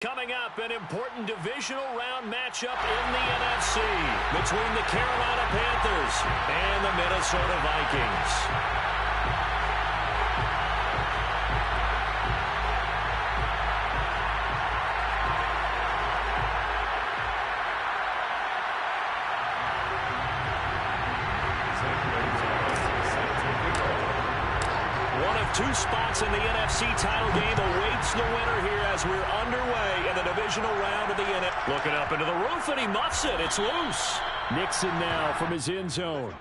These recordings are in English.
Coming up, an important divisional round matchup in the NFC between the Carolina Panthers and the Minnesota Vikings. Two spots in the NFC title game awaits the winner here as we're underway in the divisional round of the NFC. Looking up into the roof, and he muffs it. It's loose. Nixon now from his end zone.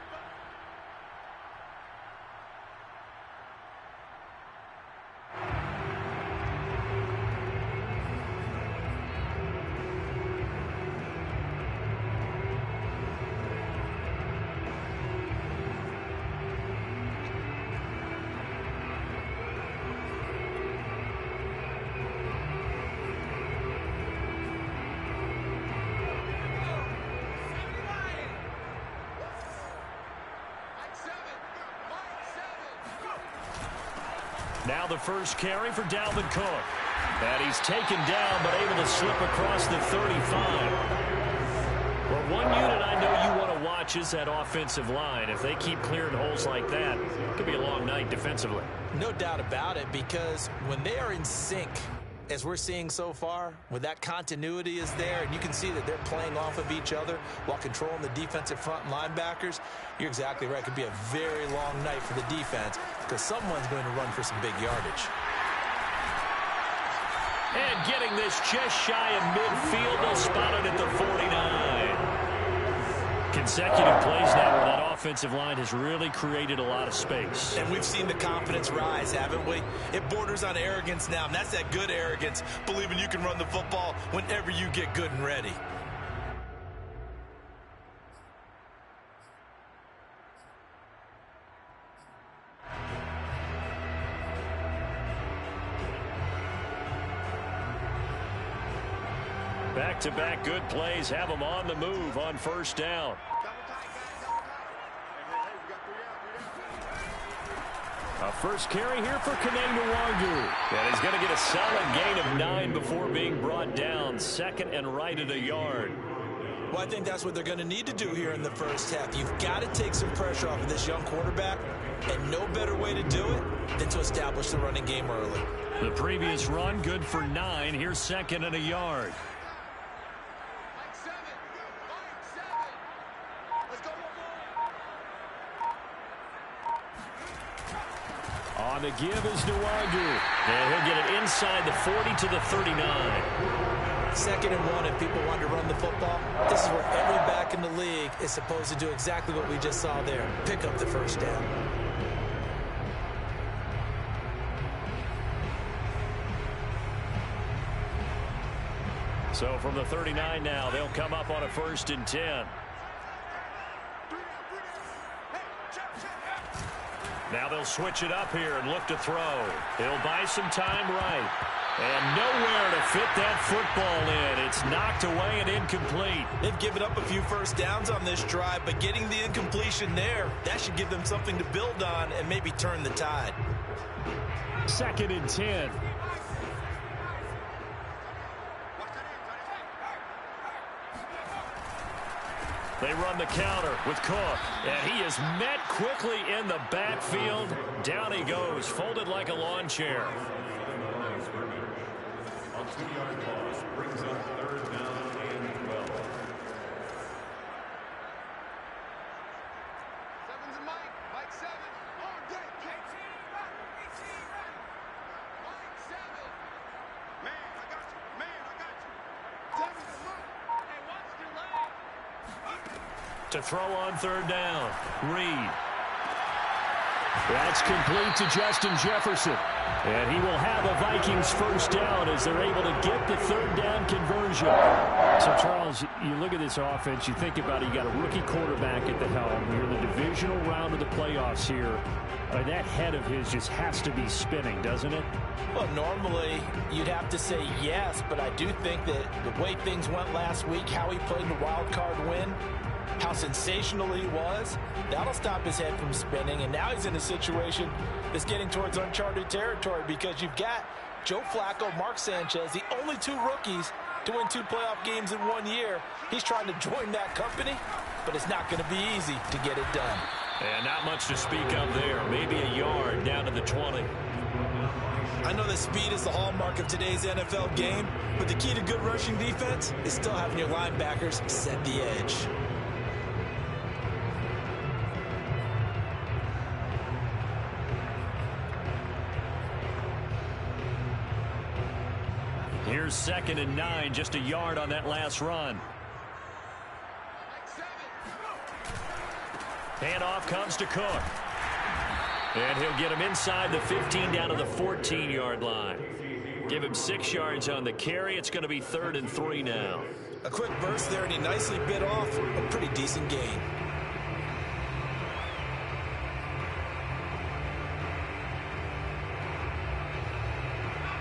Now the first carry for Dalvin Cook. And he's taken down, but able to slip across the 35. Well, one unit I know you want to watch is that offensive line. If they keep clearing holes like that, it could be a long night defensively. No doubt about it, because when they are in sync, as we're seeing so far, when that continuity is there, and you can see that they're playing off of each other while controlling the defensive front linebackers, you're exactly right. It could be a very long night for the defense because someone's going to run for some big yardage. And getting this just shy of midfield, they'll spot it at the 49. Consecutive plays now where that offensive line has really created a lot of space. And we've seen the confidence rise, haven't we? It borders on arrogance now, and that's that good arrogance, believing you can run the football whenever you get good and ready. Back-to-back good plays have them on the move on first down. A first carry here for Kaneng. And he's going to get a solid gain of 9 before being brought down. Second and right at a yard. Well, I think that's what they're going to need to do here in the first half. You've got to take some pressure off of this young quarterback, and no better way to do it than to establish the running game early. The previous run good for 9. Here's second and a yard. On the give is Nwangu. And he'll get it inside the 40 to the 39. Second and 1, if people want to run the football, this is where every back in the league is supposed to do exactly what we just saw there. Pick up the first down. So from the 39 now, they'll come up on a 1st and 10. Now they'll switch it up here and look to throw. He'll buy some time right. And nowhere to fit that football in. It's knocked away and incomplete. They've given up a few first downs on this drive, but getting the incompletion there, that should give them something to build on and maybe turn the tide. 2nd and 10. They run the counter with Cook, and he is met quickly in the backfield. Down he goes, folded like a lawn chair. On 2-yard loss, brings up 3rd down and 12. Seven's a Mike. Mike 7. On deck. Mike 7. Man, I got you. Man, I got you. 7's a Mike. Hey, watch your leg. To throw on 3rd down. Reed. That's complete to Justin Jefferson. And he will have a Vikings first down as they're able to get the 3rd down conversion. So, Charles, you look at this offense, you think about it, you got a rookie quarterback at the helm. You're in the divisional round of the playoffs here. That head of his just has to be spinning, doesn't it? Well, normally you'd have to say yes, but I do think that the way things went last week, how he played in the wild card win, how sensational he was, that'll stop his head from spinning. And now he's in a situation that's getting towards uncharted territory because you've got Joe Flacco, Mark Sanchez, the only 2 rookies to win 2 playoff games in 1 year. He's trying to join that company, but it's not going to be easy to get it done. And not much to speak of there. Maybe a yard down to the 20. I know that speed is the hallmark of today's NFL game, but the key to good rushing defense is still having your linebackers set the edge. Here's 2nd and 9, just a yard on that last run. Handoff comes to Cook. And he'll get him inside the 15 down to the 14-yard line. Give him 6 yards on the carry. It's going to be 3rd and 3 now. A quick burst there, and he nicely bit off a pretty decent gain.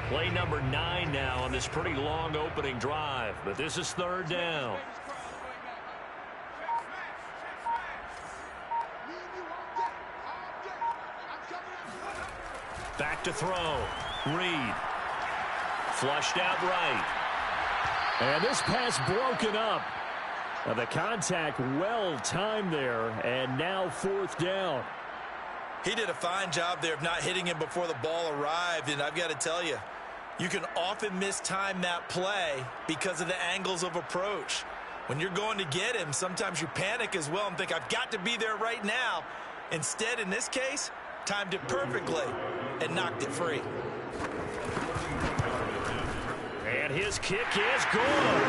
Play number 9 now on this pretty long opening drive. But this is 3rd down. Back to throw. Reed. Flushed out right. And this pass broken up. The contact well timed there. And now 4th down. He did a fine job there of not hitting him before the ball arrived. And I've got to tell you, you can often mistime that play because of the angles of approach. When you're going to get him, sometimes you panic as well and think, I've got to be there right now. Instead, in this case, timed it perfectly and knocked it free. And his kick is good.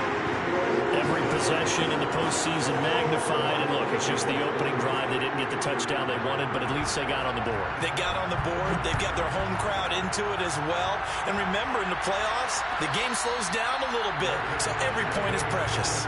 Every possession in the postseason magnified. And look, it's just the opening drive. They didn't get the touchdown they wanted, but at least they got on the board. They got on the board. They've got their home crowd into it as well. And remember, in the playoffs, the game slows down a little bit, so every point is precious.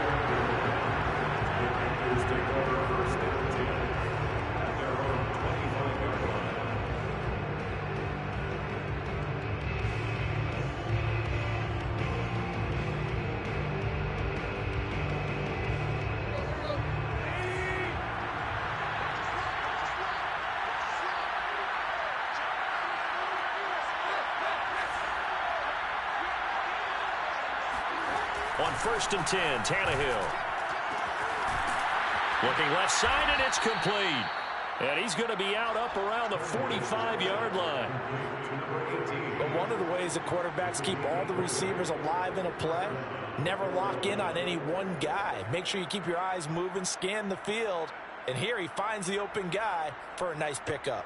On 1st and 10, Tannehill. Looking left side, and it's complete. And he's going to be out up around the 45-yard line. But one of the ways that quarterbacks keep all the receivers alive in a play, never lock in on any one guy. Make sure you keep your eyes moving, scan the field. And here he finds the open guy for a nice pickup.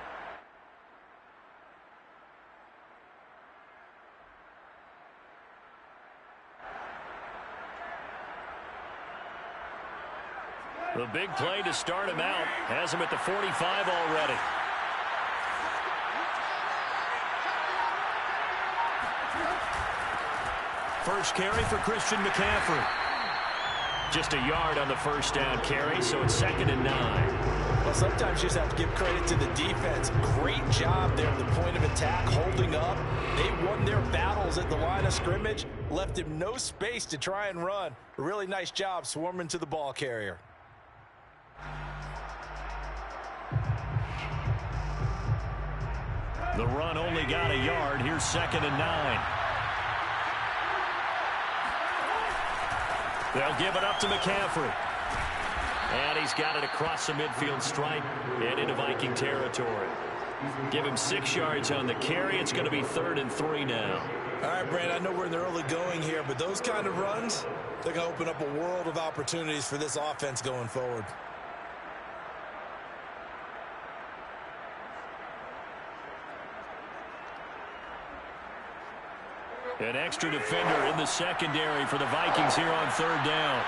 The big play to start him out has him at the 45 already. First carry for Christian McCaffrey. Just a yard on the 1st down carry, so it's 2nd and 9. Well, sometimes you just have to give credit to the defense. Great job there at the point of attack, holding up. They won their battles at the line of scrimmage, left him no space to try and run. A really nice job swarming to the ball carrier. The run only got a yard. Here's 2nd and 9. They'll give it up to McCaffrey. And he's got it across the midfield stripe and into Viking territory. Give him 6 yards on the carry. It's going to be 3rd and 3 now. All right, Brand, I know we're in the early going here, but those kind of runs, they're going to open up a world of opportunities for this offense going forward. An extra defender in the secondary for the Vikings here on 3rd down.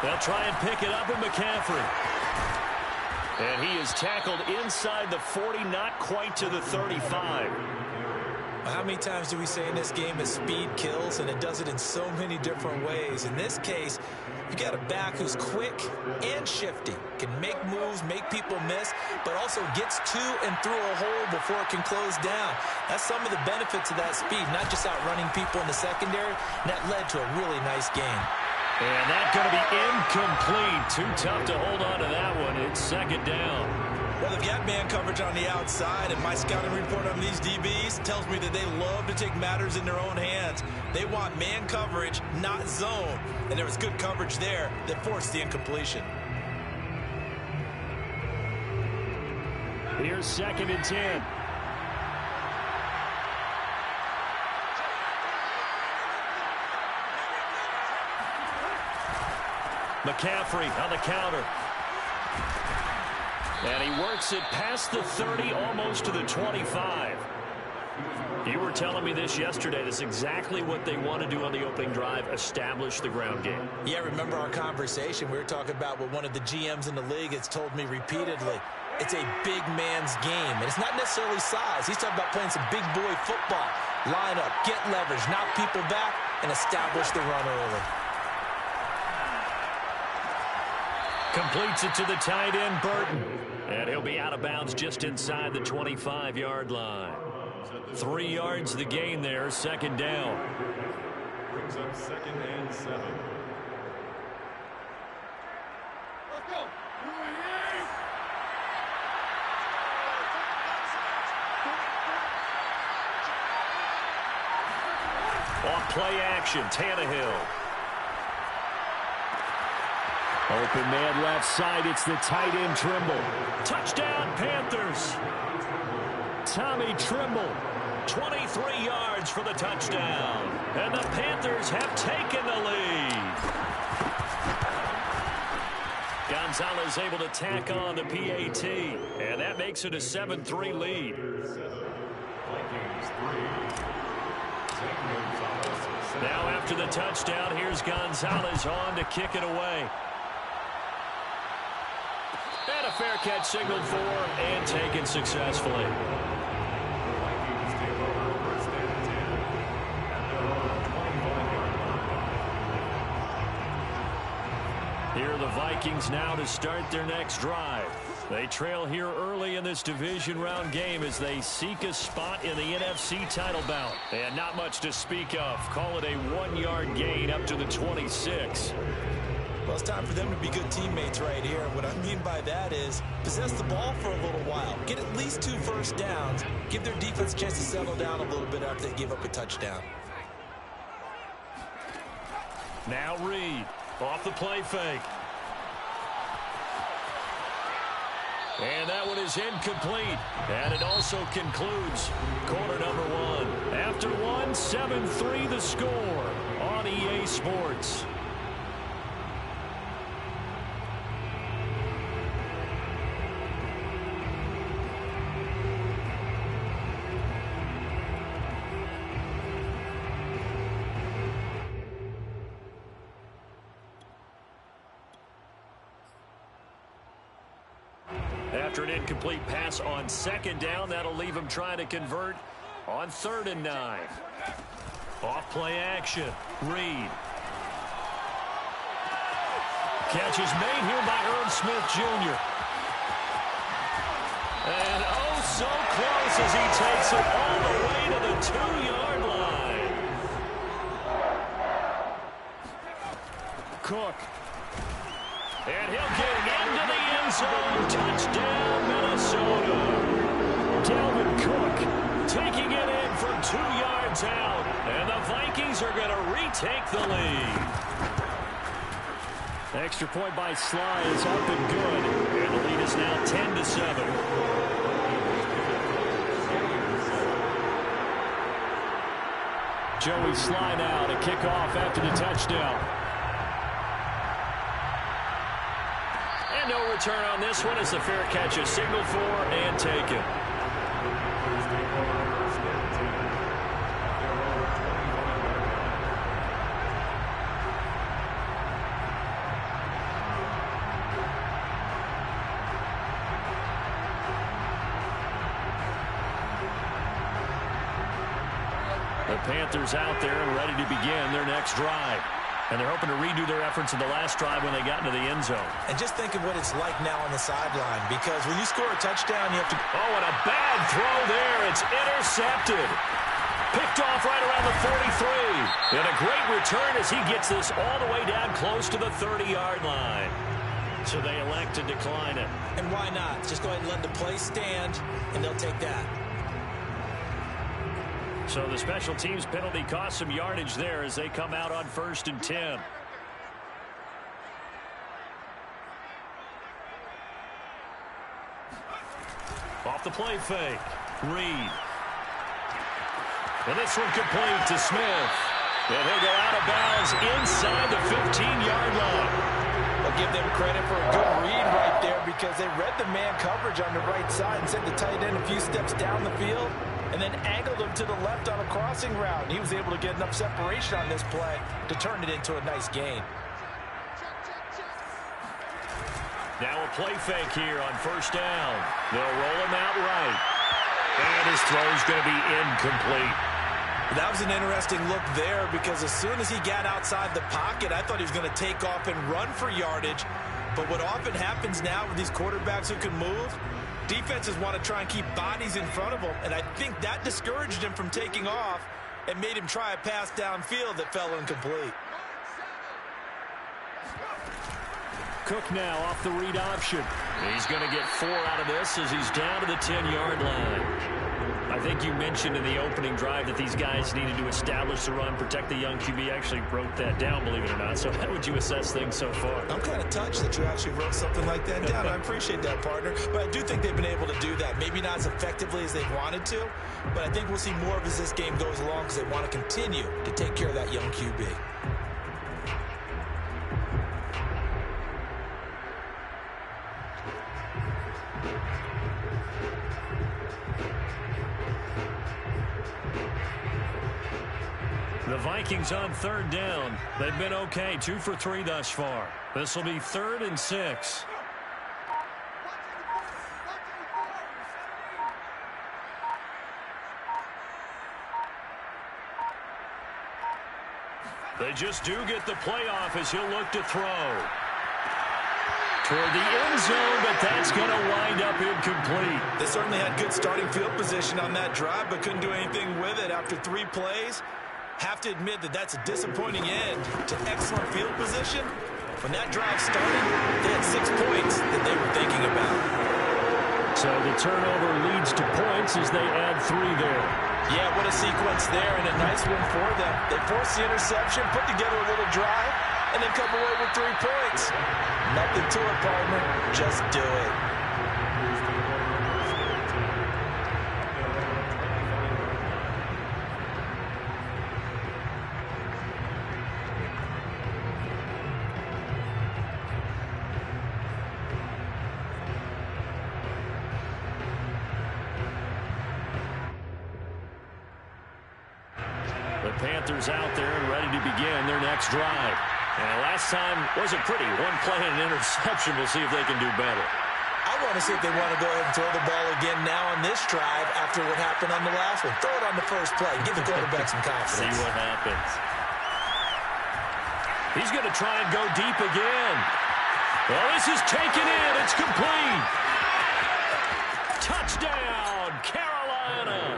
They'll try and pick it up with McCaffrey. And he is tackled inside the 40, not quite to the 35. How many times do we say in this game that speed kills, and it does it in so many different ways? In this case, you got a back who's quick and shifty, can make moves, make people miss, but also gets to and through a hole before it can close down. That's some of the benefits of that speed, not just outrunning people in the secondary, and that led to a really nice game. And that's going to be incomplete. Too tough to hold on to that one. It's 2nd down. Well, they've got man coverage on the outside, and my scouting report on these DBs tells me that they love to take matters in their own hands. They want man coverage, not zone. And there was good coverage there that forced the incompletion. Here's 2nd and 10. McCaffrey on the counter. And he works it past the 30, almost to the 25. You were telling me this yesterday. That's exactly what they want to do on the opening drive, establish the ground game. Yeah, remember our conversation? We were talking about what one of the GMs in the league has told me repeatedly. It's a big man's game, and it's not necessarily size. He's talking about playing some big boy football. Line up, get leverage, knock people back, and establish the run early. Completes it to the tight end, Burton. And he'll be out of bounds just inside the 25-yard line. 3 yards the gain there, 2nd down. Brings up 2nd and 7. Let's go. Off play action, Tannehill. Open man left side, it's the tight end Trimble. Touchdown Panthers. Tommy Trimble, 23 yards for the touchdown. And the Panthers have taken the lead. Gonzalez able to tack on the PAT. And that makes it a 7-3 lead. Now after the touchdown, here's Gonzalez on to kick it away. And a fair catch signaled for and taken successfully. Here are the Vikings now to start their next drive. They trail here early in this division round game as they seek a spot in the NFC title bout. And not much to speak of. Call it a 1-yard gain up to the 26. Well, it's time for them to be good teammates right here. What I mean by that is possess the ball for a little while. Get at least 2 first downs. Give their defense a chance to settle down a little bit after they give up a touchdown. Now Reed off the play fake. And that one is incomplete. And it also concludes quarter number 1. After 1, 7-3 the score on EA Sports. After an incomplete pass on 2nd down, that'll leave him trying to convert on 3rd and 9. Off play action. Reed. Catch is made here by Irv Smith Jr. And oh, so close as he takes it all the way to the 2-yard line. Cook. And he'll get into the end zone. Touchdown, Minnesota. Dalvin Cook taking it in from 2 yards out. And the Vikings are going to retake the lead. Extra point by Sly is up and good. And the lead is now 10-7. Joey Sly now to kick off after the touchdown. And no return on this one as the fair catch is signaled for and taken. The Panthers out there and ready to begin their next drive. And they're hoping to redo their efforts in the last drive when they got into the end zone. And just think of what it's like now on the sideline, because when you score a touchdown, you have to... Oh, and a bad throw there. It's intercepted. Picked off right around the 43. And a great return as he gets this all the way down close to the 30-yard line. So they elect to decline it. And why not? Just go ahead and let the play stand, and they'll take that. So the special teams penalty cost some yardage there as they come out on 1st and 10. Off the play fake. Reed. And this one complete to Smith. And he'll go out of bounds inside the 15-yard line. I'll give them credit for a good read right there because they read the man coverage on the right side and sent the tight end a few steps down the field and then angled him to the left on a crossing route. He was able to get enough separation on this play to turn it into a nice gain. Now a play fake here on 1st down. They'll roll him out right. And his throw's going to be incomplete. That was an interesting look there because as soon as he got outside the pocket, I thought he was going to take off and run for yardage. But what often happens now with these quarterbacks who can move, defenses want to try and keep bodies in front of them. And I think that discouraged him from taking off and made him try a pass downfield that fell incomplete. Cook now off the read option. He's going to get 4 out of this as he's down to the 10-yard line. I think you mentioned in the opening drive that these guys needed to establish the run, protect the young QB. I actually wrote that down, believe it or not. So how would you assess things so far? I'm kind of touched that you actually wrote something like that down. I appreciate that, partner. But I do think they've been able to do that. Maybe not as effectively as they wanted to, but I think we'll see more of as this game goes along because they want to continue to take care of that young QB. The Vikings on 3rd down. They've been okay, 2 for 3 thus far. This will be 3rd and 6. They just do get the playoff as he'll look to throw. Toward the end zone, but that's going to wind up incomplete. They certainly had good starting field position on that drive, but couldn't do anything with it after 3 plays. Have to admit that that's a disappointing end to excellent field position. When that drive started, they had 6 points that they were thinking about. So the turnover leads to points as they add 3 there. Yeah, what a sequence there, and a nice one for them. They forced the interception, put together a little drive, and then come away with 3 points. Nothing to it, partner. Just do it. The Panthers out there and ready to begin their next drive. And last time wasn't pretty. 1 play and an interception. We'll see if they can do better. I want to see if they want to go ahead and throw the ball again now on this drive after what happened on the last one. Throw it on the first play. Give the quarterback some confidence. See what happens. He's going to try and go deep again. Well, this is taken in. It's complete. Touchdown, Carolina.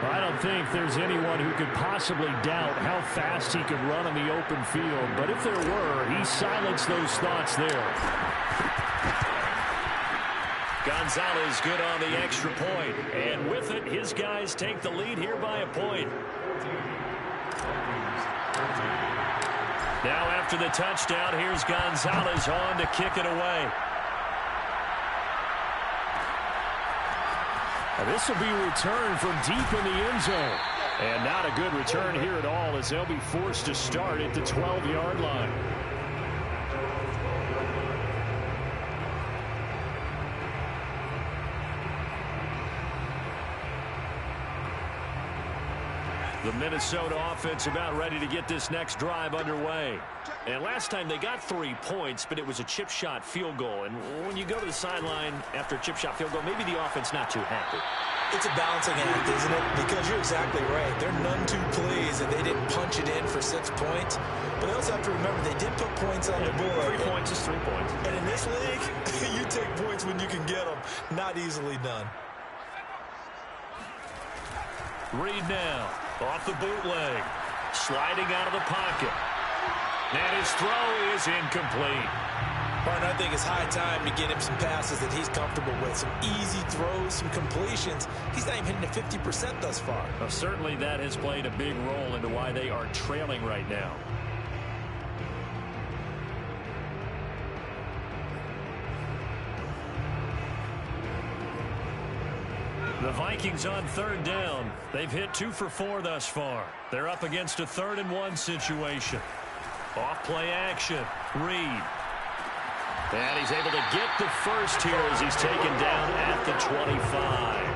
I don't think there's anyone who could possibly doubt how fast he could run on the open field. But if there were, he silenced those thoughts there. Gonzalez good on the extra point. And with it, his guys take the lead here by a point. Now after the touchdown, here's Gonzalez on to kick it away. This will be returned from deep in the end zone. And not a good return here at all as they'll be forced to start at the 12-yard line. The Minnesota offense about ready to get this next drive underway. And last time they got 3 points, but it was a chip shot field goal. And when you go to the sideline after a chip shot field goal, maybe the offense not too happy. It's a balancing act, isn't it? Because you're exactly right. They're none too pleased that they didn't punch it in for 6 points. But they also have to remember they did put points on the board. 3 points is 3 points. And in this league, you take points when you can get them. Not easily done. Reed now. Off the bootleg. Sliding out of the pocket. And his throw is incomplete. Partner, I think it's high time to get him some passes that he's comfortable with. Some easy throws, some completions. He's not even hitting at 50% thus far. Well, certainly that has played a big role into why they are trailing right now. The Vikings on third down. They've hit 2 for 4 thus far. They're up against a 3rd and 1 situation. Off play action. Reed. And he's able to get the first here as he's taken down at the 25.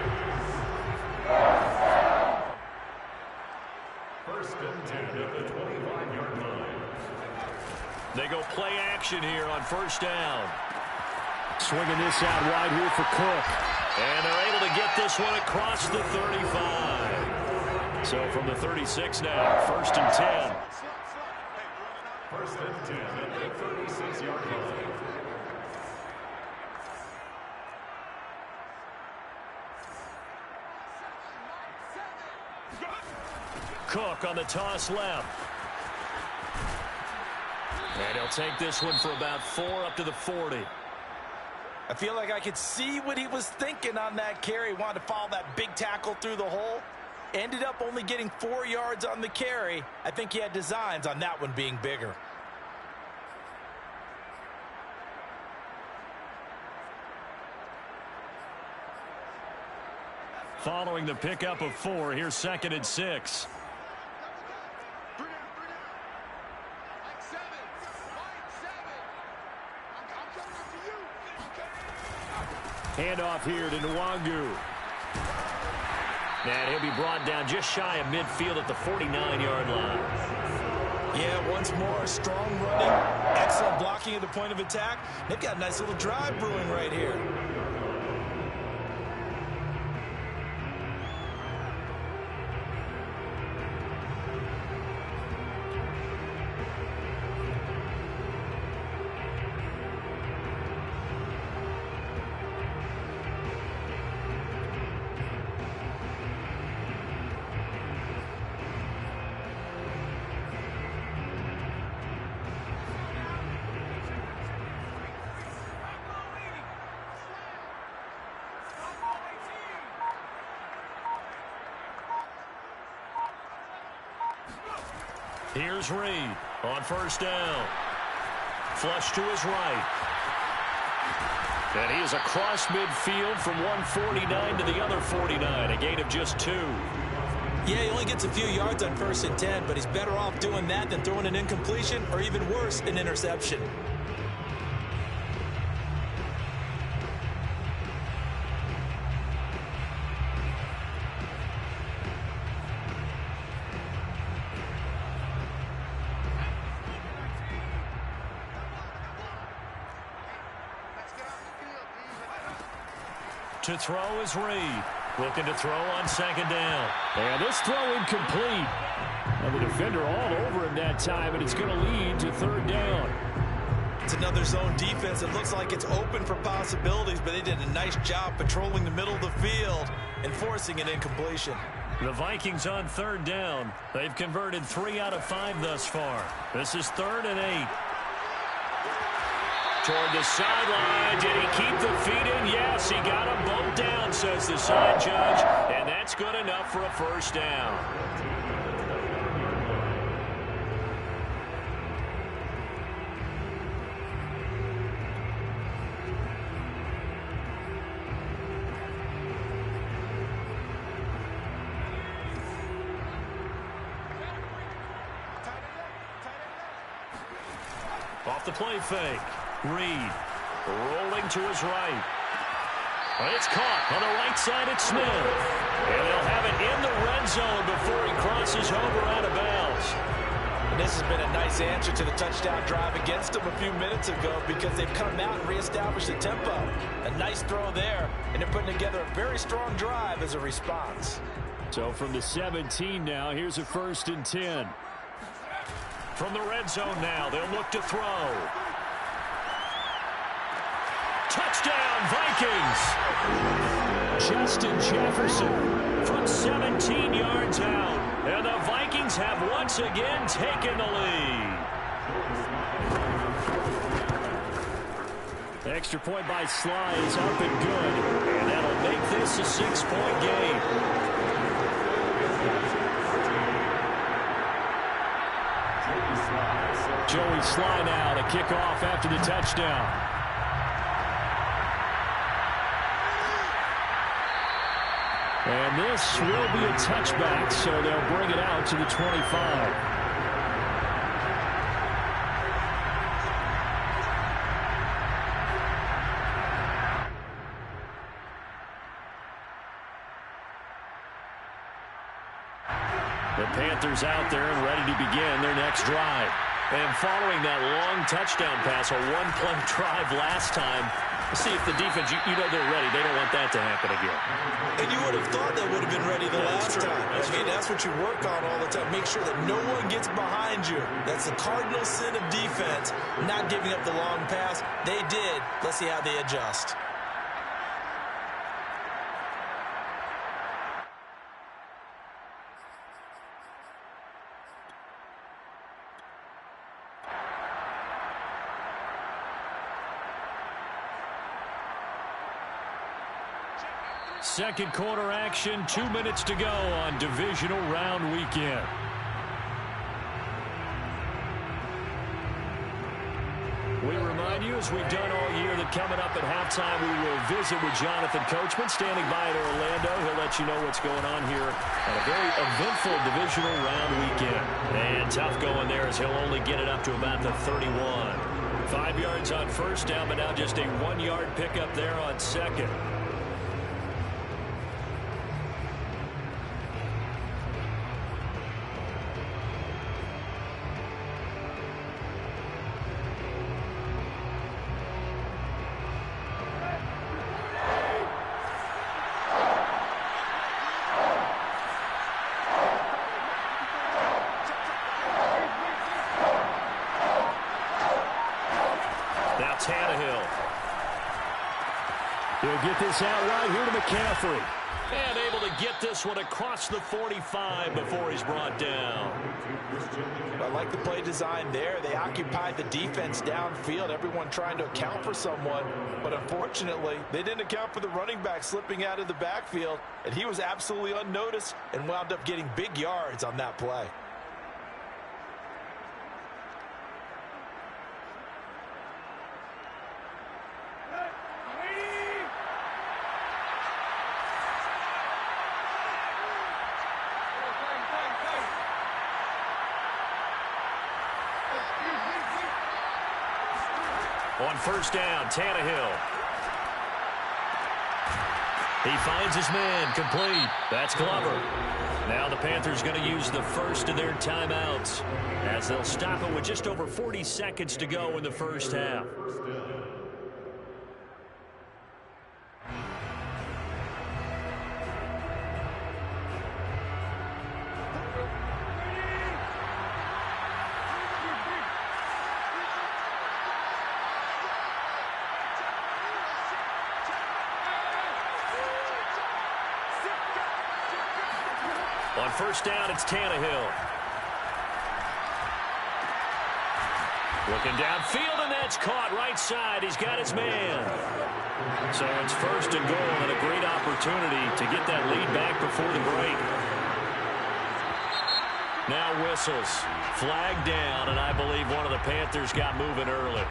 First and 10 at the 25-yard line. They go play action here on first down. Swinging this out wide here for Cook. And they're able to get this one across the 35. So from the 36 now, first and 10. First and 10 at the 36-yard line. Cook on the toss left. And he'll take this one for about 4 up to the 40. I feel like I could see what he was thinking on that carry. Wanted to follow that big tackle through the hole. Ended up only getting 4 yards on the carry. I think he had designs on that one being bigger. Following the pickup of 4, here's 2nd and 6. Handoff here to Nwangu. And he'll be brought down just shy of midfield at the 49-yard line. Yeah, once more, strong running, excellent blocking at the point of attack. They've got a nice little drive brewing right here. Here's Reed on first down. Flush to his right. And he is across midfield from 149 to the other 49, a gain of just 2. Yeah, he only gets a few yards on 1st and 10, but he's better off doing that than throwing an incompletion or even worse, an interception. To throw is Reed. Looking to throw on 2nd down. And this throw incomplete. And the defender all over him that time, and it's going to lead to 3rd down. It's another zone defense. It looks like it's open for possibilities, but they did a nice job patrolling the middle of the field and forcing an incompletion. The Vikings on 3rd down. They've converted 3 out of 5 thus far. This is 3rd and 8. Toward the sideline. Did he keep the feet in? Yes, he got them both down, says the side judge. And that's good enough for a first down. Off the play fake. Reed rolling to his right. It's caught on the right side at Smith. And they'll have it in the red zone before he crosses over out of bounds. And this has been a nice answer to the touchdown drive against them a few minutes ago because they've come out and reestablished the tempo. A nice throw there, and they're putting together a very strong drive as a response. So from the 17 now, here's a 1st and 10. From the red zone now, they'll look to throw. Touchdown, Vikings! Justin Jefferson from 17 yards out. And the Vikings have once again taken the lead. Extra point by Sly is up and good. And that'll make this a 6-point game. Joey Sly now to kick off after the touchdown. And this will be a touchback, so they'll bring it out to the 25. The Panthers out there and ready to begin their next drive. And following that long touchdown pass, a one-play drive last time, see if the defense, you know they're ready. They don't want that to happen again. And you would have thought they would have been ready the last time. That's what you work on all the time. Make sure that no one gets behind you. That's the cardinal sin of defense, not giving up the long pass. They did. Let's see how they adjust. Second quarter action, 2 minutes to go on divisional round weekend. We remind you, as we've done all year, that coming up at halftime, we will visit with Jonathan Coachman, standing by in Orlando. He'll let you know what's going on here on a very eventful divisional round weekend. And tough going there as he'll only get it up to about the 31. 5 yards on first down, but now just a 1-yard pickup there on second. He'll get this out right here to McCaffrey. And able to get this one across the 45 before he's brought down. I like the play design there. They occupied the defense downfield, everyone trying to account for someone. But unfortunately, they didn't account for the running back slipping out of the backfield. And he was absolutely unnoticed and wound up getting big yards on that play. On first down, Tannehill. He finds his man, complete. That's Glover. Now the Panthers going to use the first of their timeouts as they'll stop it with just over 40 seconds to go in the first half. On first down, it's Tannehill. Looking downfield, and that's caught right side. He's got his man. So it's first and goal, and a great opportunity to get that lead back before the break. Now whistles. Flag down, and I believe one of the Panthers got moving early.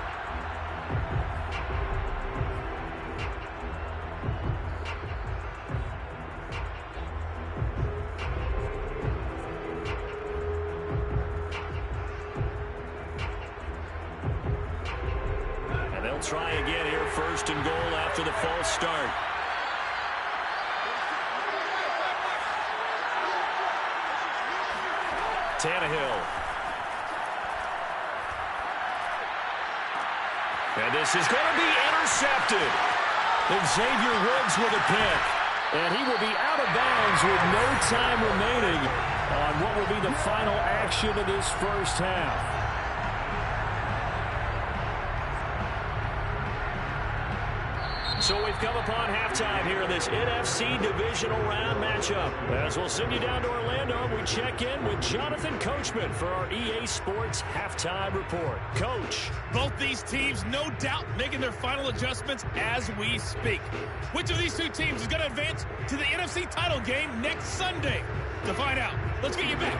Try again here, first and goal after the false start. Tannehill. And this is going to be intercepted. And Xavier Woods with a pick. And he will be out of bounds with no time remaining on what will be the final action of this first half. So we've come upon halftime here in this NFC divisional round matchup. As we'll send you down to Orlando, we check in with Jonathan Coachman for our EA Sports Halftime Report. Coach. Both these teams, no doubt, making their final adjustments as we speak. Which of these two teams is going to advance to the NFC title game next Sunday? To find out, let's get you back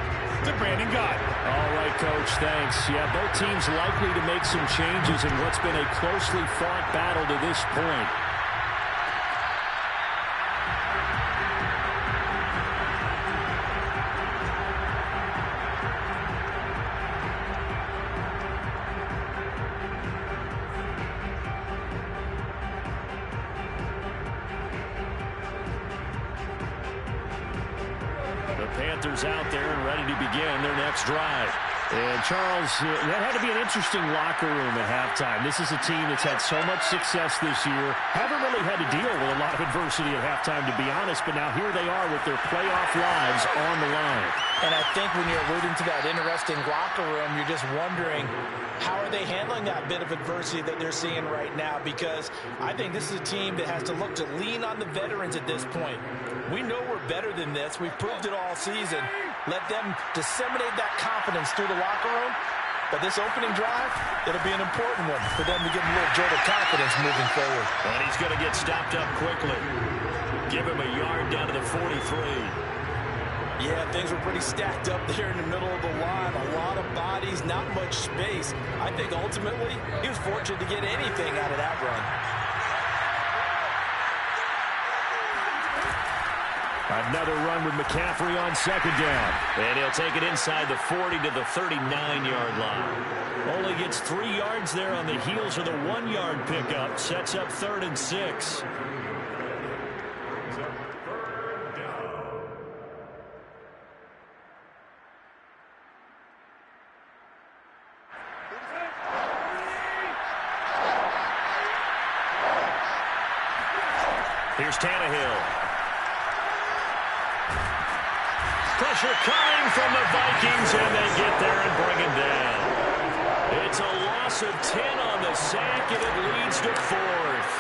to Brandon Gott. All right, Coach, thanks. Yeah, both teams likely to make some changes in what's been a closely fought battle to this point. Out there and ready to begin their next drive. And Charles, that had to be an interesting locker room at halftime. This is a team that's had so much success this year. Haven't really had to deal with a lot of adversity at halftime, to be honest, but now here they are with their playoff lives on the line. And I think when you're alluding to that interesting locker room, you're just wondering, how are they handling that bit of adversity that they're seeing right now? Because I think this is a team that has to look to lean on the veterans at this point. We know we're better than this. We've proved it all season. Let them disseminate that confidence through the locker room. But this opening drive, it'll be an important one for them to give them a little jolt of confidence moving forward. And he's going to get stopped up quickly. Give him a yard down to the 43. Yeah, things were pretty stacked up there in the middle of the line. A lot of bodies, not much space. I think ultimately he was fortunate to get anything out of that run. Another run with McCaffrey on second down. And he'll take it inside the 40 to the 39-yard line. Only gets 3 yards there on the heels of the 1-yard pickup. Sets up 3rd and 6. Here's Tannehill. Pressure coming from the Vikings, and they get there and bring him down. It's a loss of 10 on the sack, and it leads to 4th.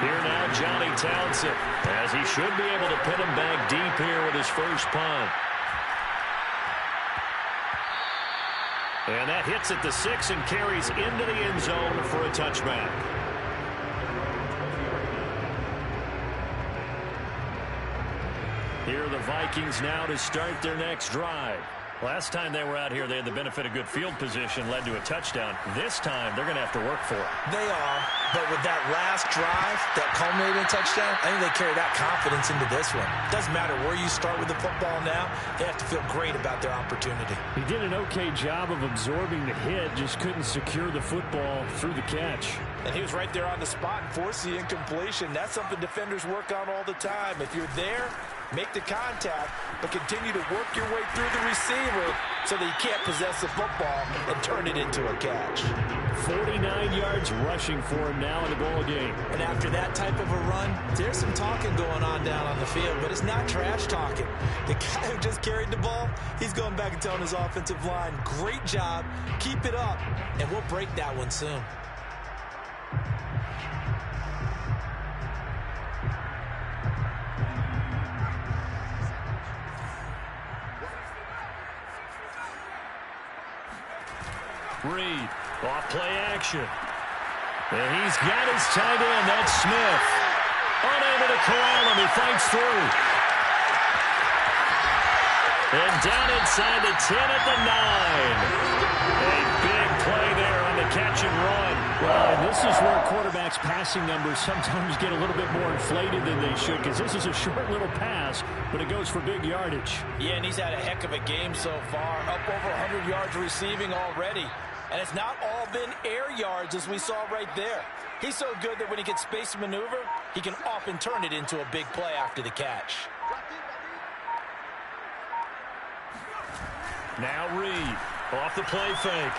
Here now, Johnny Townsend, as he should be able to pin him back deep here with his first punt. And that hits at the 6 and carries into the end zone for a touchback. Here are the Vikings now to start their next drive. Last time they were out here, they had the benefit of good field position, led to a touchdown. This time, they're going to have to work for it. They are, but with that last drive, that culminating touchdown, I think they carry that confidence into this one. Doesn't matter where you start with the football now, they have to feel great about their opportunity. He did an okay job of absorbing the hit, just couldn't secure the football through the catch. And he was right there on the spot and forced the incompletion. That's something defenders work on all the time. If you're there, make the contact, but continue to work your way through the receiver so that you can't possess the football and turn it into a catch. 49 yards rushing for him now in the ball game. And after that type of a run, there's some talking going on down on the field, but it's not trash talking. The guy who just carried the ball, he's going back and telling his offensive line, great job, keep it up, and we'll break that one soon. Reed, off play action. And he's got his tight end, that's Smith. Unable to corral him, he fights through. And down inside the 10 at the 9. A big play there on the catch and run. Well, and this is where quarterbacks' passing numbers sometimes get a little bit more inflated than they should, because this is a short little pass, but it goes for big yardage. Yeah, and he's had a heck of a game so far, up over 100 yards receiving already. And it's not all been air yards as we saw right there. He's so good that when he gets space to maneuver, he can often turn it into a big play after the catch. Now Reed, off the play fake.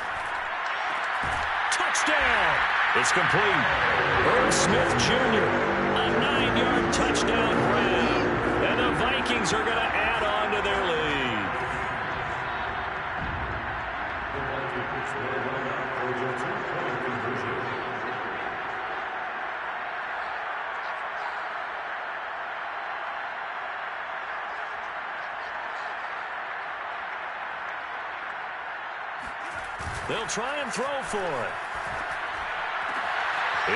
Touchdown! It's complete. Irv Smith Jr., a 9-yard touchdown grab. And the Vikings are going to add on to their lead. They'll try and throw for it.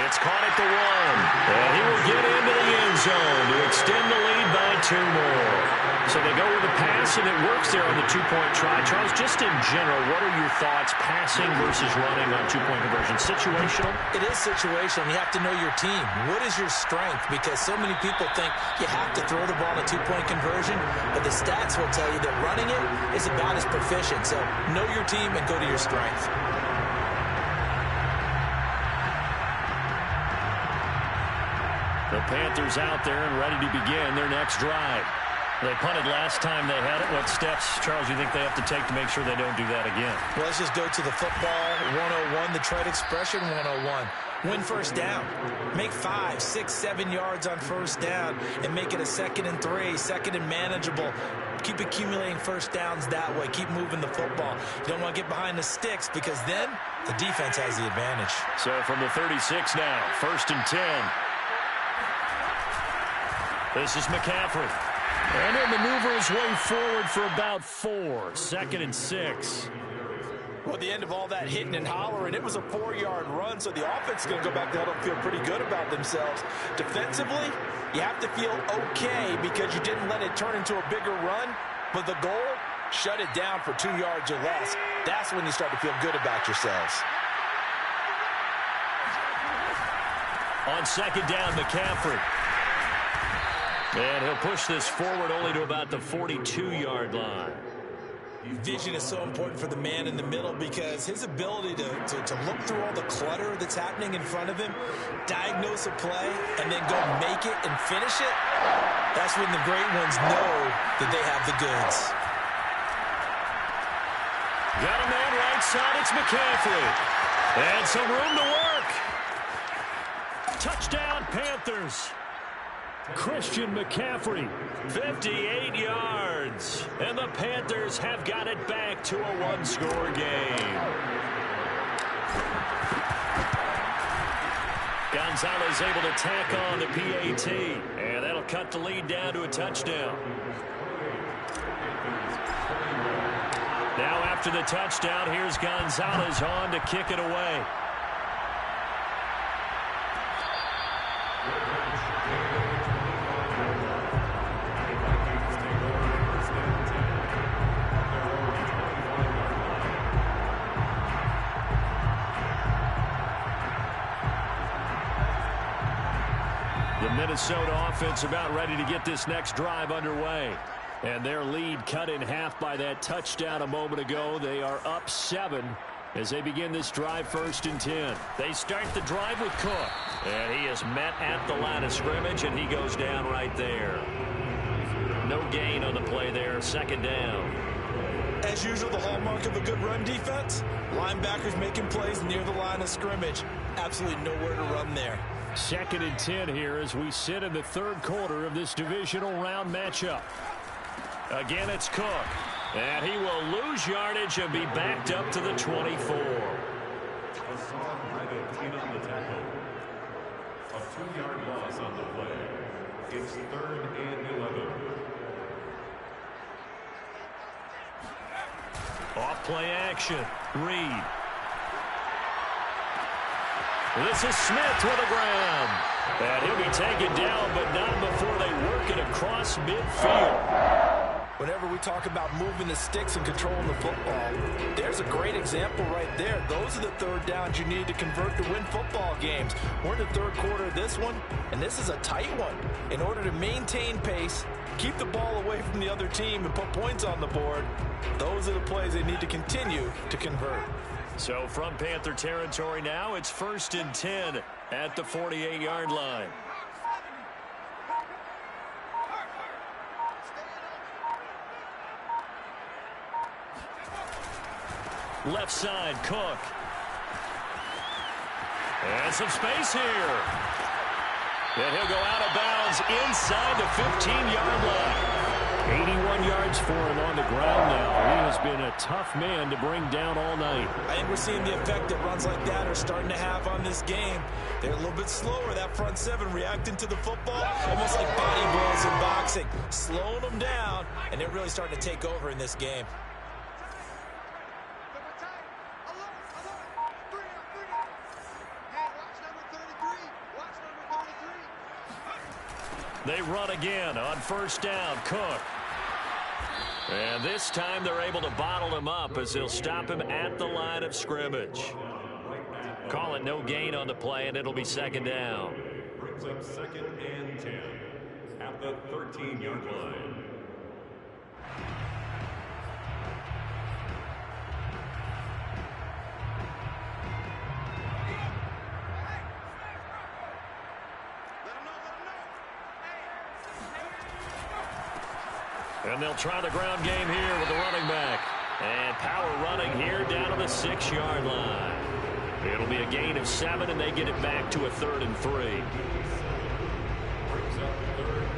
It's caught at the 1. And he will get into the end zone to extend the lead by 2 more. So they go with a pass, and it works there on the 2-point try. Charles, just in general, what are your thoughts passing versus running on 2-point conversion? Situational? It is situational. You have to know your team. What is your strength? Because so many people think you have to throw the ball in a 2-point conversion, but the stats will tell you that running it is about as proficient. So know your team and go to your strength. The Panthers out there and ready to begin their next drive. They punted last time they had it. What steps, Charles, you think they have to take to make sure they don't do that again? Well, let's just go to the football 101, the trade expression 101. Win first down. Make 5, 6, 7 yards on first down and make it a 2nd and 3, 2nd and manageable. Keep accumulating first downs that way. Keep moving the football. You don't want to get behind the sticks because then the defense has the advantage. So from the 36 now, 1st and 10. This is McCaffrey. And he'll maneuver his way forward for about 4. 2nd and 6. Well, at the end of all that hitting and hollering, it was a 4-yard run, so the offense is going to go back to huddle and feel pretty good about themselves. Defensively, you have to feel okay because you didn't let it turn into a bigger run, but the goal, shut it down for 2 yards or less. That's when you start to feel good about yourselves. On 2nd down, McCaffrey. And he'll push this forward only to about the 42-yard line. Vision is so important for the man in the middle because his ability to look through all the clutter that's happening in front of him, diagnose a play, and then go make it and finish it, that's when the great ones know that they have the goods. Got a man right side, it's McCaffrey. And some room to work. Touchdown, Panthers. Christian McCaffrey, 58 yards. And the Panthers have got it back to a 1-score game. Gonzalez able to tack on the PAT. And that'll cut the lead down to a touchdown. Now after the touchdown, here's Gonzalez on to kick it away. The Minnesota offense about ready to get this next drive underway. And their lead cut in half by that touchdown a moment ago. They are up 7 as they begin this drive 1st and 10. They start the drive with Cook. And he is met at the line of scrimmage, and he goes down right there. No gain on the play there, 2nd down. As usual, the hallmark of a good run defense, linebackers making plays near the line of scrimmage. Absolutely nowhere to run there. 2nd and 10 here as we sit in the 3rd quarter of this divisional round matchup. Again, it's Cook. And he will lose yardage and be backed up to the 24. A 2-yard loss on the play. It's 3rd and 11. Off play action. Reed. This is Smith with a grab. And he'll be taken down, but not before they work it across midfield. Whenever we talk about moving the sticks and controlling the football, there's a great example right there. Those are the 3rd downs you need to convert to win football games. We're in the 3rd quarter of this one, and this is a tight one. In order to maintain pace, keep the ball away from the other team, and put points on the board, those are the plays they need to continue to convert. So from Panther territory now, it's 1st and 10 at the 48-yard line. Left side, Cook. And some space here. And he'll go out of bounds inside the 15-yard line. 81 yards for him on the ground now. He has been a tough man to bring down all night. I think we're seeing the effect that runs like that are starting to have on this game. They're a little bit slower, that front 7 reacting to the football, almost like body blows in boxing, slowing them down, and they're really starting to take over in this game. They run again on first down. Cook. And this time they're able to bottle him up as they'll stop him at the line of scrimmage. Call it no gain on the play, and it'll be second down. Brings up 2nd and 10 at the 13-yard line. And they'll try the ground game here with the running back. And power running here down to the 6-yard line. It'll be a gain of 7, and they get it back to a 3rd and 3. Brings up 3rd and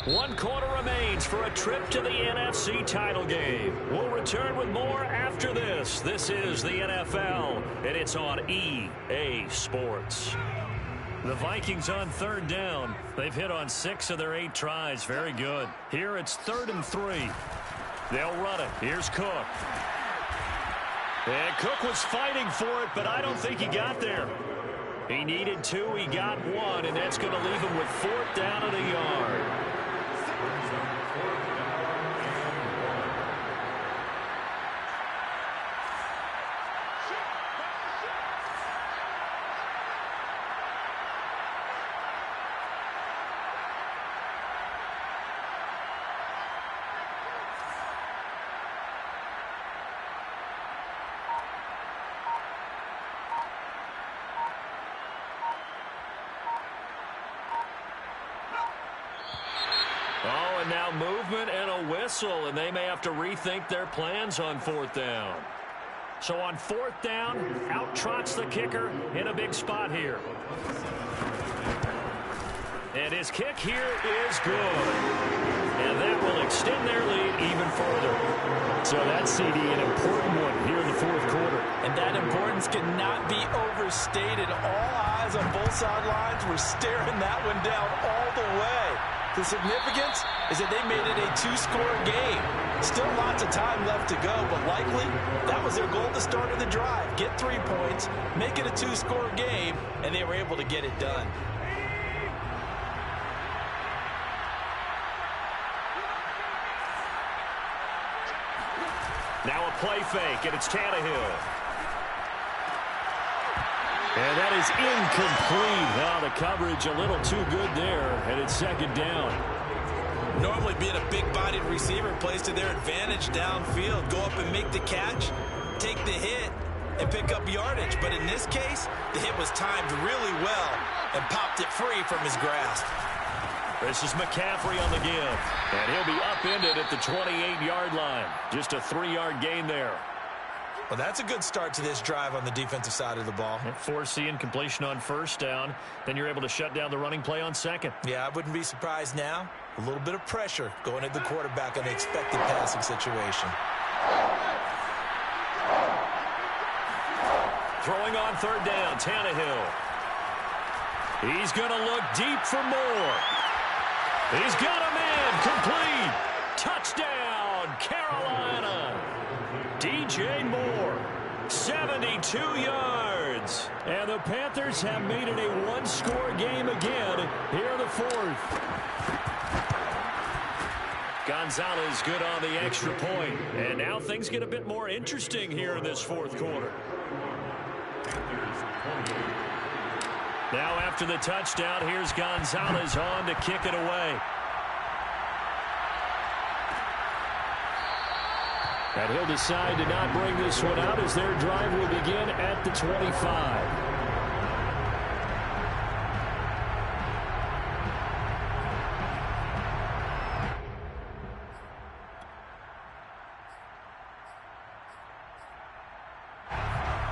3. One quarter remains for a trip to the NFC title game. We'll return with more after this. This is the NFL, and it's on EA Sports. The Vikings on 3rd down. They've hit on 6 of their 8 tries. Very good. Here it's 3rd and 3. They'll run it. Here's Cook. And Cook was fighting for it, but I don't think he got there. He needed 2. He got 1, and that's going to leave him with 4th down and a yard. Oh, and now movement and a whistle, and they may have to rethink their plans on 4th down. So on 4th down, out trots the kicker in a big spot here. And his kick here is good. And that will extend their lead even further. So that's, CD, an important one here in the 4th quarter. And that importance cannot be overstated. All eyes on both sidelines were staring that one down all the way. The significance is that they made it a 2-score game. Still lots of time left to go, but likely that was their goal at the start of the drive. Get 3 points, make it a 2-score game, and they were able to get it done. Now a play fake, and it's Tannehill. And that is incomplete. Now the coverage a little too good there, and it's 2nd down. Normally being a big-bodied receiver plays to their advantage downfield. Go up and make the catch, take the hit, and pick up yardage. But in this case, the hit was timed really well and popped it free from his grasp. This is McCaffrey on the give. And he'll be upended at the 28-yard line. Just a 3-yard gain there. Well, that's a good start to this drive on the defensive side of the ball. Force the incompletion on 1st down. Then you're able to shut down the running play on 2nd. Yeah, I wouldn't be surprised now. A little bit of pressure going at the quarterback on the expected passing situation. Throwing on 3rd down, Tannehill. He's going to look deep for more. He's got a man, complete. Touchdown, Carolina. DJ Moore, 72 yards. And the Panthers have made it a 1-score game again here in the 4th. Gonzalez good on the extra point. And now things get a bit more interesting here in this 4th quarter. Now after the touchdown, here's Gonzalez on to kick it away. And he'll decide to not bring this one out as their drive will begin at the 25.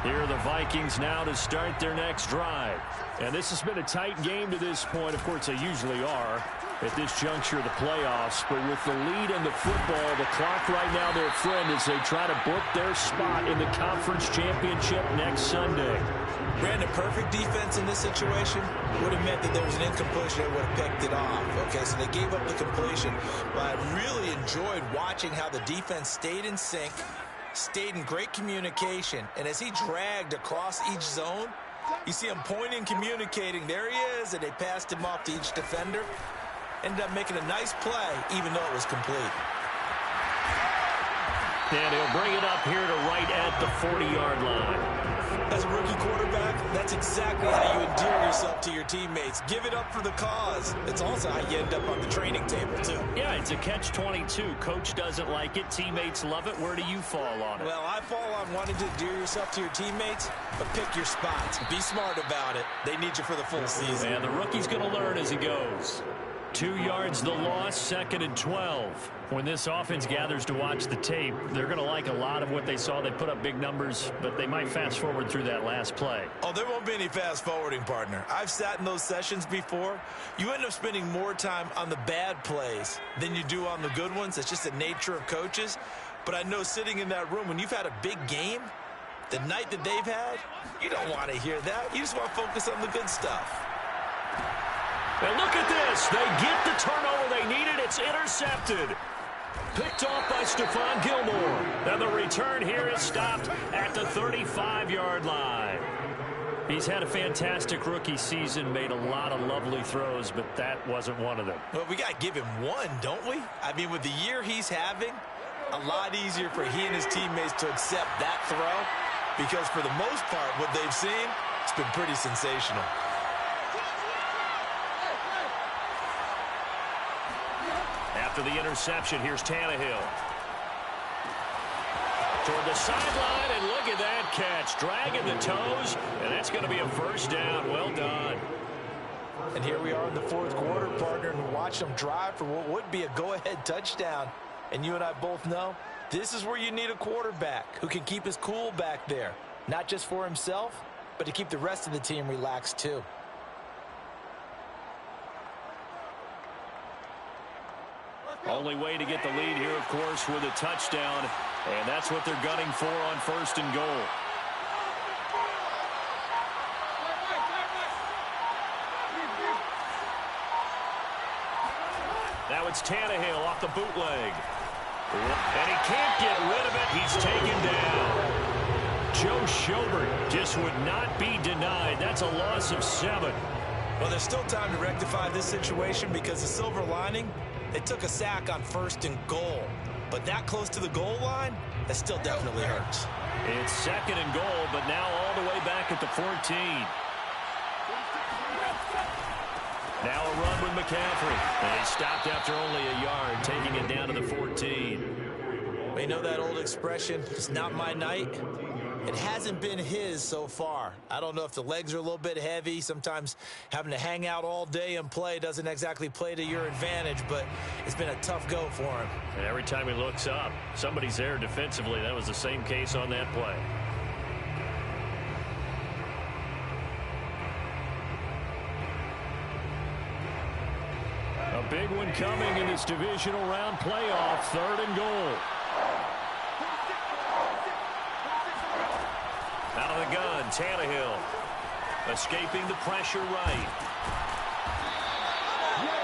Here are the Vikings now to start their next drive. And this has been a tight game to this point. Of course, they usually are at this juncture of the playoffs. But with the lead in the football, the clock right now their friend as they try to book their spot in the conference championship next Sunday. Brandon, perfect defense in this situation would have meant that there was an incompletion that would have picked it off. Okay, so they gave up the completion. But I really enjoyed watching how the defense stayed in sync, stayed in great communication, and as he dragged across each zone, you see him pointing, communicating. There he is, and they passed him off to each defender. Ended up making a nice play, even though it was complete. And he'll bring it up here to right at the 40-yard line. As a rookie quarterback, that's exactly how you endear yourself to your teammates. Give it up for the cause. It's also how you end up on the training table, too. Yeah, it's a catch-22. Coach doesn't like it. Teammates love it. Where do you fall on it? Well, I fall on wanting to endear yourself to your teammates, but pick your spots. Be smart about it. They need you for the full season. And the rookie's going to learn as he goes. 2 yards the loss, 2nd and 12. When this offense gathers to watch the tape, they're going to like a lot of what they saw. They put up big numbers, but they might fast forward through that last play. Oh, there won't be any fast forwarding, partner. I've sat in those sessions before. You end up spending more time on the bad plays than you do on the good ones. It's just the nature of coaches. But I know sitting in that room, when you've had a big game, the night that they've had, you don't want to hear that. You just want to focus on the good stuff. And look at this. They get the turnover they needed. It's intercepted. Picked off by Stephon Gilmore. And the return here is stopped at the 35-yard line. He's had a fantastic rookie season, made a lot of lovely throws, but that wasn't one of them. Well, we got to give him one, don't we? I mean, with the year he's having, a lot easier for he and his teammates to accept that throw, because for the most part, what they've seen, it's been pretty sensational. After the interception, here's Tannehill. Toward the sideline, and look at that catch. Dragging the toes, and that's going to be a first down. Well done. And here we are in the fourth quarter, partner, and watch them drive for what would be a go-ahead touchdown. And you and I both know this is where you need a quarterback who can keep his cool back there. Not just for himself, but to keep the rest of the team relaxed too. Only way to get the lead here, of course, with a touchdown. And that's what they're gunning for on 1st and goal. Now it's Tannehill off the bootleg. And he can't get rid of it. He's taken down. Joe Schobert just would not be denied. That's a loss of 7. Well, there's still time to rectify this situation, because the silver lining, they took a sack on 1st and goal. But that close to the goal line, that still definitely hurts. It's 2nd and goal, but now all the way back at the 14. Now a run with McCaffrey. And he stopped after only a yard, taking it down to the 14. You know that old expression, it's not my night? It hasn't been his so far. I don't know if the legs are a little bit heavy. Sometimes having to hang out all day and play doesn't exactly play to your advantage, but it's been a tough go for him. And every time he looks up, somebody's there defensively. That was the same case on that play. A big one coming in this divisional round playoff, 3rd and goal. Out of the gun, Tannehill. Escaping the pressure right.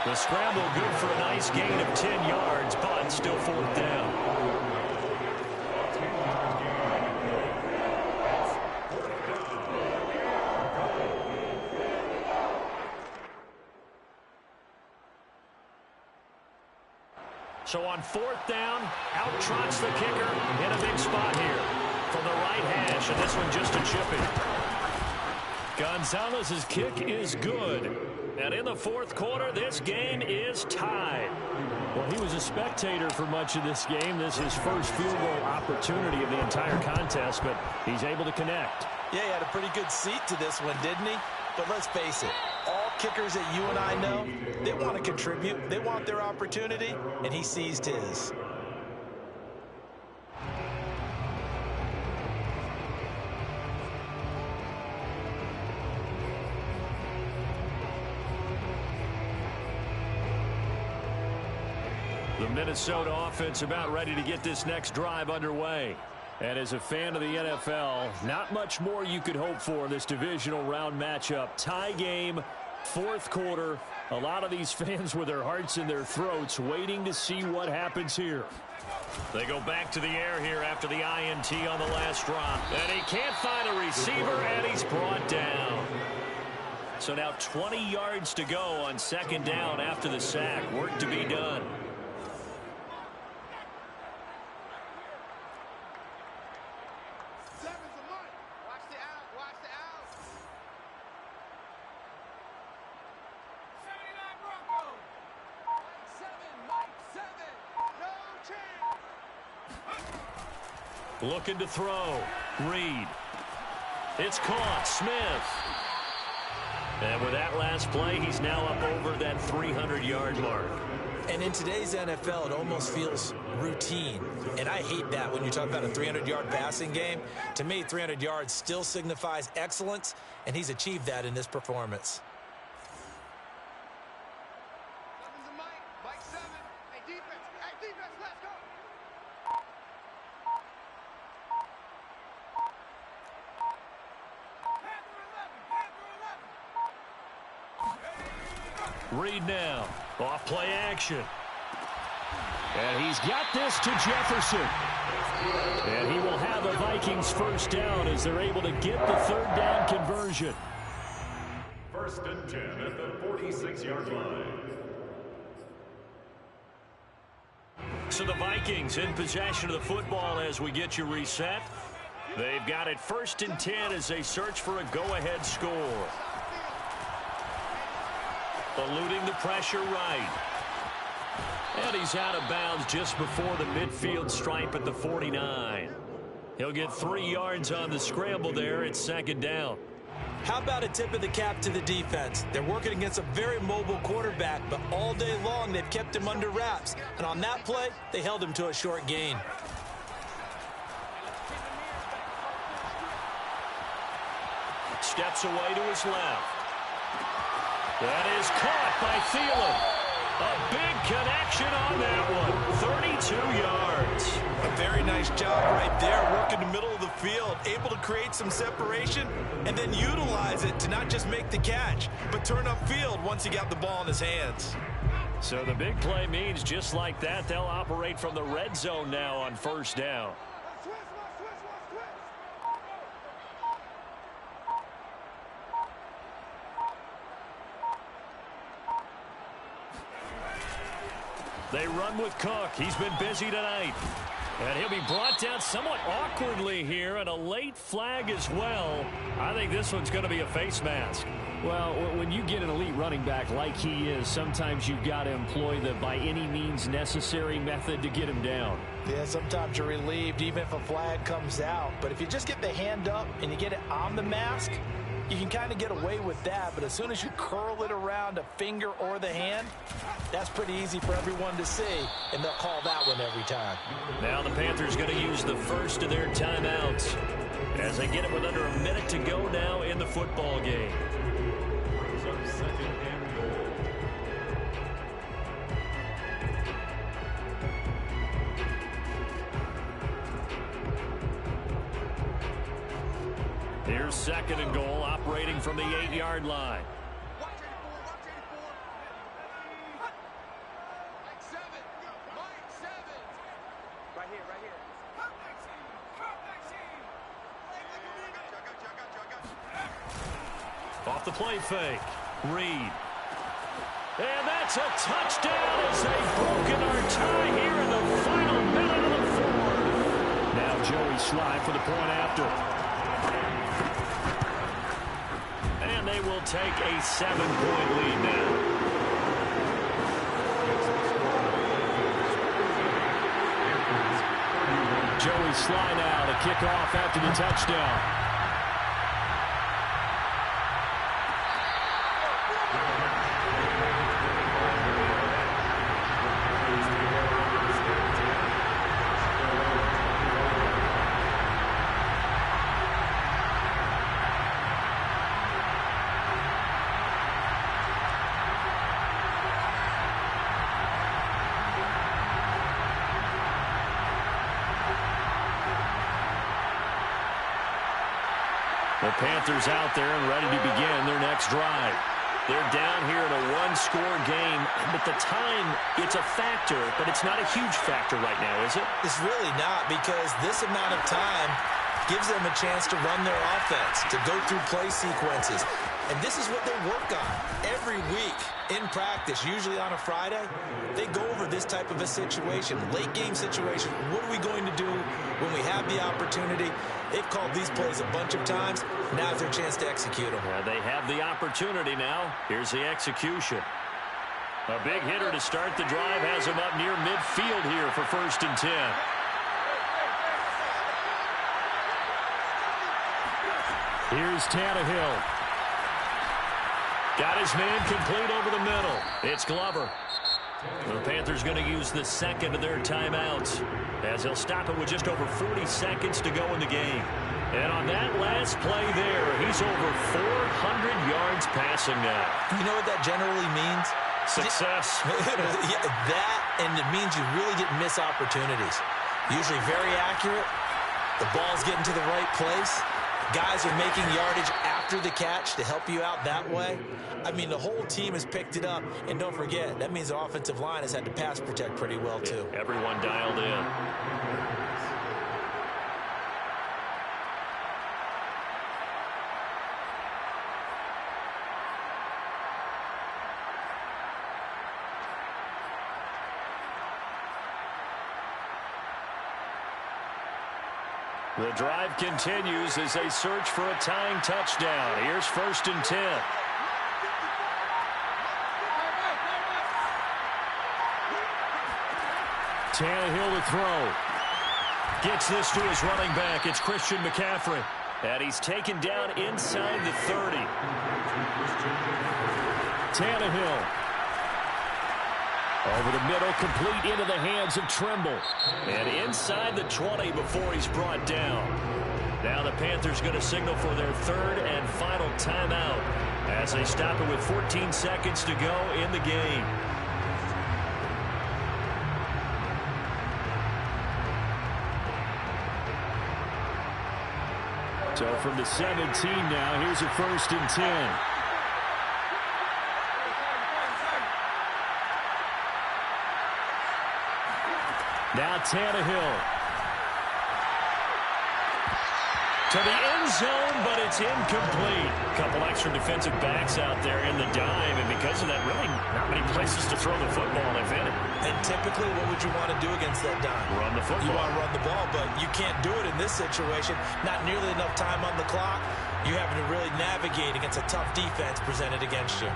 The scramble good for a nice gain of 10 yards, but still 4th down. So on 4th down, out trots the kicker in a big spot here from the right hash, and this one just a chipping. Gonzalez's kick is good. And in the 4th quarter, this game is tied. Well, he was a spectator for much of this game. This is his first field goal opportunity of the entire contest, but he's able to connect. Yeah, he had a pretty good seat to this one, didn't he? But let's face it, all kickers that you and I know, they want to contribute. They want their opportunity, and he seized his. The Minnesota offense about ready to get this next drive underway. And as a fan of the NFL, not much more you could hope for in this divisional round matchup. Tie game, fourth quarter. A lot of these fans with their hearts in their throats waiting to see what happens here. They go back to the air here after the INT on the last drop. And he can't find a receiver, and he's brought down. So now 20 yards to go on second down after the sack. Work to be done. Looking to throw. Reed. It's caught. Smith. And with that last play, he's now up over that 300-yard mark. And in today's NFL, it almost feels routine. And I hate that when you talk about a 300-yard passing game. To me, 300 yards still signifies excellence, and he's achieved that in this performance. Reed now. Off play action. And he's got this to Jefferson. And he will have the Vikings first down as they're able to get the third down conversion. 1st and 10 at the 46-yard line. So the Vikings in possession of the football as we get you reset. They've got it 1st and 10 as they search for a go-ahead score. Eluding the pressure right. And he's out of bounds just before the midfield stripe at the 49. He'll get 3 yards on the scramble there. It's second down. How about a tip of the cap to the defense? They're working against a very mobile quarterback, but all day long they've kept him under wraps. And on that play, they held him to a short gain. Steps away to his left. That is caught by Thielen. A big connection on that one. 32 yards. A very nice job right there, working the middle of the field, able to create some separation and then utilize it to not just make the catch, but turn upfield once he got the ball in his hands. So the big play means just like that, they'll operate from the red zone now on first down. They run with Cook. He's been busy tonight. And he'll be brought down somewhat awkwardly here, and a late flag as well. I think this one's going to be a face mask. Well, when you get an elite running back like he is, sometimes you've got to employ the by any means necessary method to get him down. Yeah, sometimes you're relieved even if a flag comes out. But if you just get the hand up and you get it on the mask, you can kind of get away with that. But as soon as you curl it around a finger or the hand, that's pretty easy for everyone to see, and they'll call that one every time. Now the Panthers going to use the first of their timeouts as they get it with under a minute to go now in the football game. Here's 2nd and goal, operating from the 8-yard line. Off the play fake. Reed. And that's a touchdown as they've broken our tie here in the final minute of the fourth. Now Joey Slye for the point after. And they will take a 7-point lead now. Joey Slye now to kick off after the touchdown. The Panthers out there and ready to begin their next drive. They're down here in a one-score game, but the time, it's a factor, but it's not a huge factor right now, is it? It's really not, because this amount of time gives them a chance to run their offense, to go through play sequences. And this is what they work on every week in practice, usually on a Friday. They go over this type of a situation, late game situation. What are we going to do when we have the opportunity? They've called these plays a bunch of times. Now's their chance to execute them. Yeah, they have the opportunity now. Here's the execution. A big hitter to start the drive has him up near midfield here for 1st and 10. Here's Tannehill. Got his man complete over the middle. It's Glover. The Panthers going to use the second of their timeouts, as they'll stop it with just over 40 seconds to go in the game. And on that last play there, he's over 400 yards passing now. You know what that generally means? Success. Yeah, that, and it means you really didn't miss opportunities. Usually very accurate. The ball's getting to the right place. Guys are making yardage after the catch to help you out that way. I mean, the whole team has picked it up. And don't forget, that means the offensive line has had to pass protect pretty well, too. Yeah, everyone dialed in. The drive continues as they search for a tying touchdown. Here's 1st and 10. Tannehill to throw. Gets this to his running back. It's Christian McCaffrey. And he's taken down inside the 30. Tannehill. Over the middle, complete into the hands of Trimble. And inside the 20 before he's brought down. Now the Panthers going to signal for their 3rd and final timeout as they stop it with 14 seconds to go in the game. So from the 17 now, here's a 1st and 10. Now Tannehill. To the end zone, but it's incomplete. A couple extra defensive backs out there in the dime, and because of that, really not many places to throw the football, if any. And typically, what would you want to do against that dime? Run the football. You want to run the ball, but you can't do it in this situation. Not nearly enough time on the clock. You're having to really navigate against a tough defense presented against you.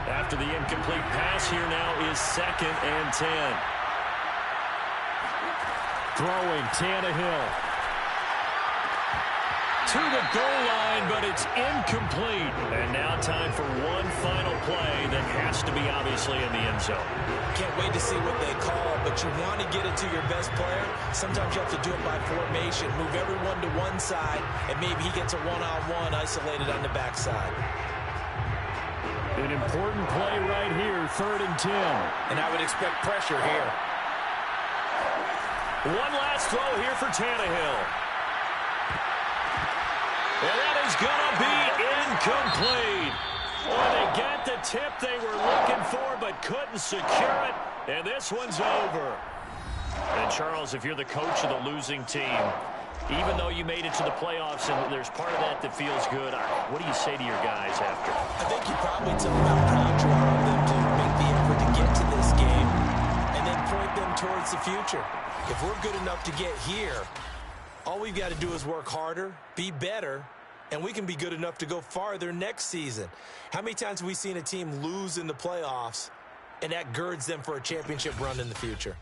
After the incomplete pass, here now is 2nd and 10. Throwing Tannehill. To the goal line, but it's incomplete. And now time for one final play that has to be obviously in the end zone. Can't wait to see what they call, but you want to get it to your best player. Sometimes you have to do it by formation. Move everyone to one side, and maybe he gets a one-on-one isolated on the backside. An important play right here, 3rd and 10. And I would expect pressure here. One last throw here for Tannehill. And that is going to be incomplete. Well, they got the tip they were looking for, but couldn't secure it. And this one's over. And, Charles, if you're the coach of the losing team, even though you made it to the playoffs and there's part of that that feels good, what do you say to your guys after? I think you probably tell them how proud you are of them to make the effort to get to this game and then point them towards the future. If we're good enough to get here, all we've got to do is work harder, be better, and we can be good enough to go farther next season. How many times have we seen a team lose in the playoffs, and that girds them for a championship run in the future?